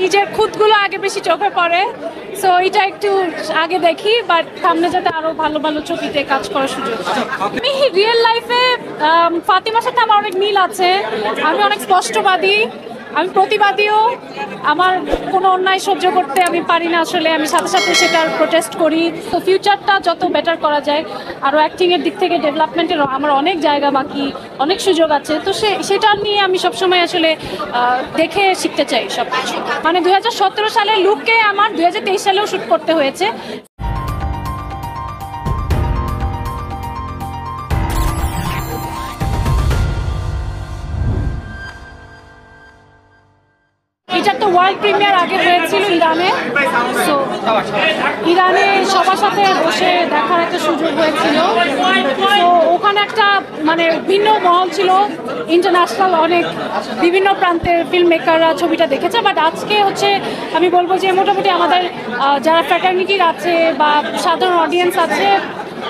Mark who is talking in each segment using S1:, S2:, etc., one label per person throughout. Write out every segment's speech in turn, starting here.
S1: নিজের খুঁতগুলো আগে বেশি চোখে পড়ে, সো এটা একটু আগে দেখি, বাট সামনে যাতে আরো ভালো ভালো ছবিতে কাজ করার সুযোগ। আমি রিয়েল লাইফে ফাতিমার সাথে আমার অনেক মিল আছে। আমি অনেক স্পষ্টবাদী, আমি প্রতিবাদীও। আমার কোনো অন্যায় সহ্য করতে আমি পারি না আসলে, আমি সাথে সাথে সেটার প্রোটেস্ট করি। তো ফিউচারটা যত বেটার করা যায়, আরও অ্যাক্টিংয়ের দিক থেকে ডেভেলপমেন্টের আমার অনেক জায়গা বাকি, অনেক সুযোগ আছে। তো সেটা নিয়ে আমি সবসময় আসলে দেখে শিখতে চাই সব কিছু। মানে 2017 সালের লুককে আমার 2023 সালেও শ্যুট করতে হয়েছে। এটা তো ওয়ার্ল্ড প্রিমিয়ার আগে হয়েছিল ইরানে, সো ইরানে সবার সাথে বসে দেখার একটা সুযোগ হয়েছিল। তো ওখানে একটা মানে ভিন্ন মহল ছিল, ইন্টারন্যাশনাল অনেক বিভিন্ন প্রান্তের ফিল্ম মেকাররা ছবিটা দেখেছে। বাট আজকে হচ্ছে আমি বলবো যে মোটামুটি আমাদের যারা ফ্র্যাটার্নিটির আছে বা সাধারণ অডিয়েন্স আছে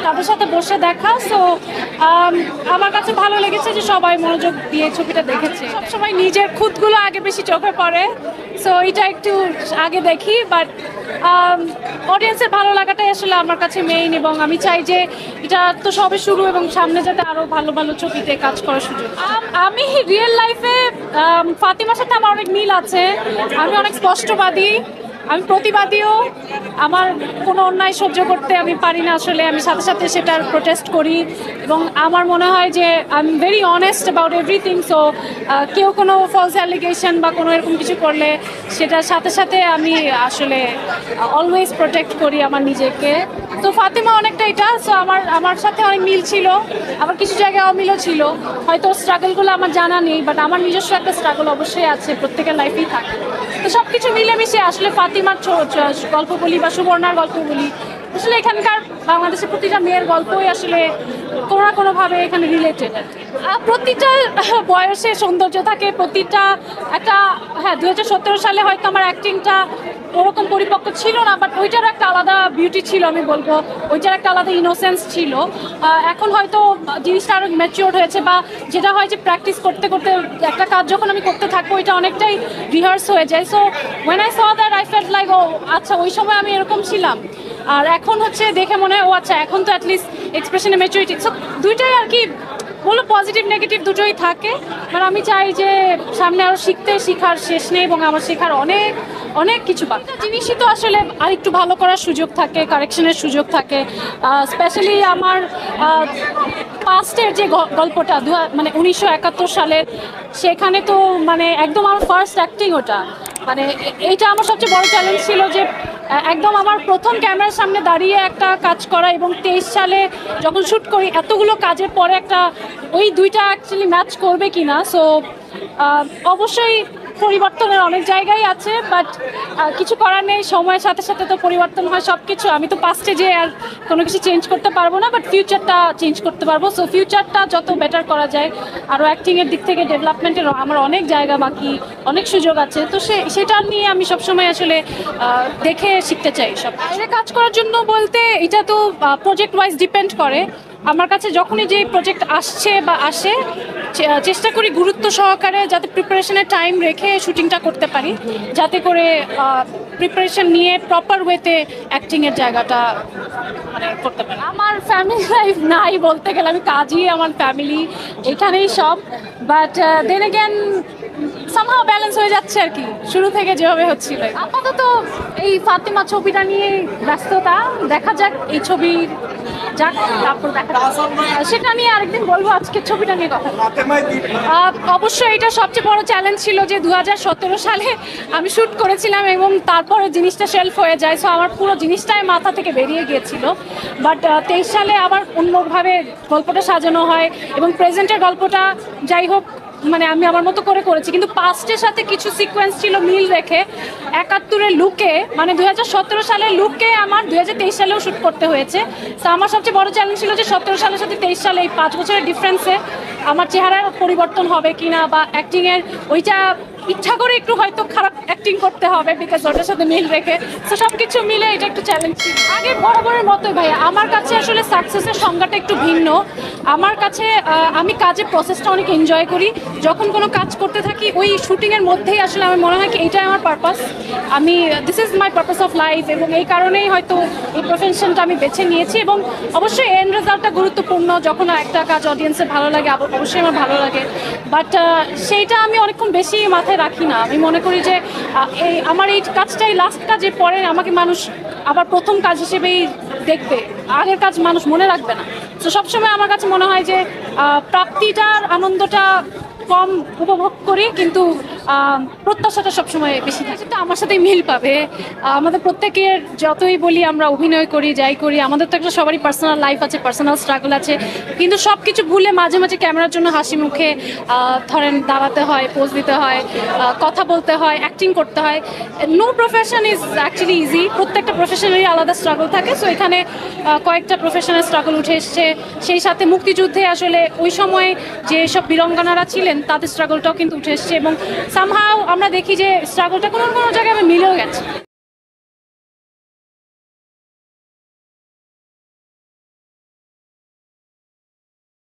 S1: তাদের সাথে বসে দেখা। সো আমার কাছে ভালো লেগেছে যে সবাই মনোযোগ দিয়ে ছবিটা দেখেছে। সবসময় নিজের খুঁতগুলো আগে বেশি চোখে পড়ে, সো এটা একটু আগে দেখি, বাট অডিয়েন্সের ভালো লাগাটাই আসলে আমার কাছে মেইন। এবং আমি চাই যে এটা তো সবে শুরু এবং সামনে যাতে আরও ভালো ভালো ছবিতে কাজ করার সুযোগ। আমি রিয়েল লাইফে ফাতিমার সাথে আমার অনেক মিল আছে। আমি অনেক স্পষ্টবাদী, আমি প্রতিবাদীও। আমার কোনো অন্যায় সহ্য করতে আমি পারি না আসলে, আমি সাথে সাথে সেটার প্রোটেস্ট করি। এবং আমার মনে হয় যে I am very honest about everything. So কেউ কোনো ফলস অ্যালিগেশন বা কোনো এরকম কিছু করলে সেটার সাথে সাথে আমি আসলে অলওয়েজ প্রোটেক্ট করি আমার নিজেকে। তো ফাতিমা অনেকটা এটা, সো আমার সাথে অনেক মিল ছিল, আবার কিছু জায়গায় অমিলও ছিল। হয়তো স্ট্রাগলগুলো আমার জানা নেই, বাট আমার নিজস্ব একটা স্ট্রাগল অবশ্যই আছে, প্রত্যেকের লাইফেই থাকে। তো সব কিছু মিলেমিশে আসলে ফাতিমার গল্প বলি বা সুবর্ণার গল্প বলি, আসলে এখানকার বাংলাদেশের প্রতিটা মেয়ের গল্পই আসলে কোনো না কোনোভাবে এখানে রিলেটেড। প্রতিটা বয়সে সৌন্দর্য থাকে, প্রতিটা একটা, হ্যাঁ 2017 সালে হয়তো আমার অ্যাক্টিংটা ওরকম পরিপক্ক ছিল না, বাট ওইটার একটা আলাদা বিউটি ছিল, আমি বলবো ওইটার একটা আলাদা ইনোসেন্স ছিল। এখন হয়তো জিনিসটা আরও ম্যাচিওর হয়েছে, বা যেটা হয় যে প্র্যাকটিস করতে করতে একটা কাজ যখন আমি করতে থাকবো ওইটা অনেকটাই রিহার্স হয়ে যায়। So when I saw that I felt like oh আচ্ছা ওই সময় আমি এরকম ছিলাম, আর এখন হচ্ছে দেখে মনে হয় ও আচ্ছা এখন তো অ্যাটলিস্ট এক্সপ্রেশনে ম্যাচুরিটি। সো দুইটাই আর কি বলো, পজিটিভ নেগেটিভ দুটোই থাকে। মানে আমি চাই যে সামনে আরও শিখার শেষ নেই, এবং আমার শেখার অনেক অনেক কিছু বাকি জিনিসই তো আসলে আর একটু ভালো করার সুযোগ থাকে, কারেকশনের সুযোগ থাকে। স্পেশালি আমার পাস্টের যে গল্পটা মানে 1971 সালের, সেখানে তো মানে একদম আমার ফার্স্ট অ্যাক্টিং ওটা। মানে এইটা আমার সবচেয়ে বড় চ্যালেঞ্জ ছিল যে একদম আমার প্রথম ক্যামেরার সামনে দাঁড়িয়ে একটা কাজ করা, এবং 23 সালে যখন শ্যুট করি এতগুলো কাজের পরে একটা ওই দুইটা অ্যাকচুয়ালি ম্যাচ করবে কি না। সো অবশ্যই পরিবর্তনের অনেক জায়গায় আছে, বাট কিছু করার নেই, সময়ের সাথে সাথে তো পরিবর্তন হয় সব কিছু। আমি তো পাস্টে যে আর কোনো কিছু চেঞ্জ করতে পারবো না, বাট ফিউচারটা চেঞ্জ করতে পারবো। সো ফিউচারটা যত বেটার করা যায়, আরও অ্যাক্টিংয়ের দিক থেকে ডেভেলপমেন্টের আমার অনেক জায়গা বাকি, অনেক সুযোগ আছে। তো সেটা নিয়ে আমি সবসময় আসলে দেখে শিখতে চাই সব। বাইরে কাজ করার জন্য বলতে এটা তো প্রজেক্ট ওয়াইজ ডিপেন্ড করে। আমার কাছে যখনই যে প্রজেক্ট আসছে বা আসে, চেষ্টা করি গুরুত্ব সহকারে যাতে প্রিপারেশনের টাইম রেখে শুটিংটা করতে পারি, যাতে করে প্রিপারেশন নিয়ে প্রপার ওয়েতে অ্যাক্টিংয়ের জায়গাটা মানে করতে পারি। আমার ফ্যামিলি লাইফ নাই বলতে গেলে, আমি কাজই আমার ফ্যামিলি, এখানেই সব। But then again somehow balance হয়ে যাচ্ছে আর কি, শুরু থেকে যেভাবে হচ্ছিল। আপাতত এই ফাতিমা ছবিটা নিয়ে ব্যস্ততা, দেখা যাক এই ছবির যাক, তারপর দেখা সেটা নিয়ে আরেকদিন বলবো। আজকের ছবিটা নিয়ে কথা অবশ্যই এটা সবচেয়ে বড় চ্যালেঞ্জ ছিল যে 2017 সালে আমি শ্যুট করেছিলাম এবং তারপরে জিনিসটা শেলফ হয়ে যায়। সো আমার পুরো জিনিসটাই মাথা থেকে বেরিয়ে গিয়েছিল। বাট 23 সালে আবার অন্যভাবে গল্পটা সাজানো হয়, এবং প্রেজেন্টের গল্পটা যাই হোক মানে আমি আমার মতো করে করেছি, কিন্তু পাস্টের সাথে কিছু সিকোয়েন্স ছিল মিল রেখে 71-এর লুকে, মানে 2017 সালের লুকে আমার 2023 সালেও শ্যুট করতে হয়েছে। তো আমার সবচেয়ে বড় চ্যালেঞ্জ ছিল যে 17 সালের সাথে 23 সালে এই 5 বছরের ডিফারেন্সে আমার চেহারার পরিবর্তন হবে কিনা, বা অ্যাক্টিংয়ের ওইটা ইচ্ছা করে একটু হয়তো খারাপ অ্যাক্টিং করতে হবে বিকজ ওটার সাথে মিল রেখে। তো সব কিছু মিলে এটা একটু চ্যালেঞ্জ। আগে বরাবরের মতোই ভাইয়া, আমার কাছে আসলে সাকসেসের সংজ্ঞাটা একটু ভিন্ন। আমার কাছে আমি কাজের প্রসেসটা অনেক এনজয় করি। যখন কোনো কাজ করতে থাকি ওই শুটিংয়ের মধ্যেই আসলে আমার মনে হয় কি এইটাই আমার পারপাস, আমি this is my purpose of life, এবং এই কারণেই হয়তো এই প্রফেশনটা আমি বেছে নিয়েছি। এবং অবশ্যই এন্ড রেজাল্টটা গুরুত্বপূর্ণ, যখন একটা কাজ অডিয়েন্সের ভালো লাগে অবশ্যই আমার ভালো লাগে, বাট সেইটা আমি অনেকক্ষণ বেশি মাথায় রাখি না। আমি মনে করি যে এই আমার এই কাজটাই লাস্ট কাজ, এর পরে আমাকে মানুষ আবার প্রথম কাজ হিসেবেই দেখবে, আগের কাজ মানুষ মনে রাখবে না। তো সবসময় আমার কাছে মনে হয় যে প্রাপ্তিটার আনন্দটা কম উপভোগ করি, কিন্তু প্রত্যাশাটা সবসময় বেশি থাকে। তো আমার সাথেই মিল পাবে। আমাদের প্রত্যেকের যতই বলি আমরা অভিনয় করি যাই করি, আমাদের তো একটা সবারই পার্সোনাল লাইফ আছে, পার্সোনাল স্ট্রাগল আছে, কিন্তু সব কিছু ভুলে মাঝে মাঝে ক্যামেরার জন্য হাসি মুখে ধরেন দাঁড়াতে হয়, পোজ দিতে হয়, কথা বলতে হয়, অ্যাক্টিং করতে হয়। No profession is actually easy, প্রত্যেকটা প্রফেশনেরই আলাদা স্ট্রাগল থাকে। সো এখানে কয়েকটা প্রফেশনের স্ট্রাগল উঠে এসছে। সেই সাথে মুক্তিযুদ্ধে আসলে ওই সময় যেসব বীরাঙ্গনারা ছিলেন তাদের স্ট্রাগলটাও কিন্তু উঠে এসছে, এবং সামহাও আমরা দেখি যে স্ট্রাগলটা কোনো কোনো জায়গায় মিলেও গেছে।